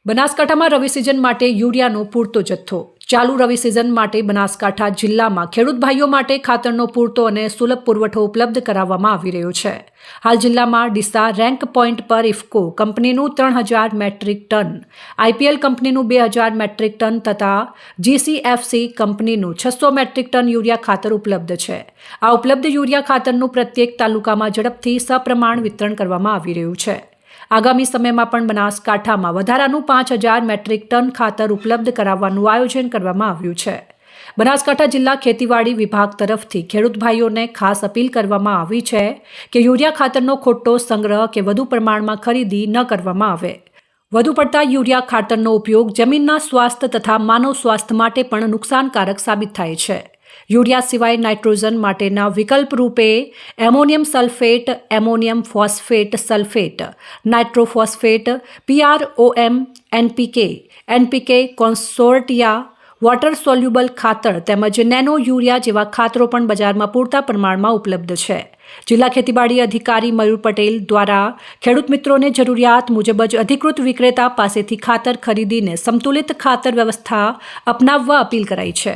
બનાસકાંઠામાં રવિ સિઝન માટે યુરિયાનો પૂરતો જથ્થો। ચાલુ રવિ સિઝન માટે બનાસકાંઠા જિલ્લામાં ખેડૂત ભાઈઓ માટે ખાતરનો પૂરતો અને સુલભ પુરવઠો ઉપલબ્ધ કરાવવામાં આવી રહ્યો છે। હાલ જિલ્લામાં ડીસા રેન્ક પોઈન્ટ પર ઇફકો કંપનીનું 3000 મેટ્રિક ટન, આઈપીએલ કંપનીનું 2000 મેટ્રિક ટન તથા જીસીએફસી કંપનીનું 600 મેટ્રિક ટન યુરિયા ખાતર ઉપલબ્ધ છે। આ ઉપલબ્ધ યુરિયા ખાતરનું પ્રત્યેક તાલુકામાં ઝડપથી સપ્રમાણ વિતરણ કરવામાં આવી રહ્યું છે। આગામી સમયમાં પણ બનાસકાંઠામાં વધારાનું 5000 મેટ્રિક ટન ખાતર ઉપલબ્ધ કરાવવાનું આયોજન કરવામાં આવ્યું છે। બનાસકાંઠા જિલ્લા ખેતીવાડી વિભાગ તરફથી ખેડૂત ભાઈઓને ખાસ અપીલ કરવામાં આવી છે કે યુરિયા ખાતરનો ખોટો સંગ્રહ કે વધુ પ્રમાણમાં ખરીદી ન કરવામાં આવે। વધુ પડતા યુરિયા ખાતરનો ઉપયોગ જમીનના સ્વાસ્થ્ય તથા માનવ સ્વાસ્થ્ય માટે પણ નુકસાનકારક સાબિત થાય છે। યુરિયા સિવાય નાઇટ્રોજન માટેના વિકલ્પ રૂપે ammonium sulphate, ammonium phosphate sulphate, nitrophosphate, PROM, NPK consortia, water soluble ખાતર તેમજ નેનો યુરિયા જેવા ખાતરો પણ બજારમાં પૂરતા પ્રમાણમાં ઉપલબ્ધ છે। જિલ્લા ખેતીવાડી અધિકારી મયુર પટેલ દ્વારા ખેડૂત મિત્રોને જરૂરિયાત મુજબ જ અધિકૃત વિક્રેતા પાસેથી ખાતર ખરીદીને સંતુલિત ખાતર વ્યવસ્થા અપનાવવા અપીલ કરાઈ છે।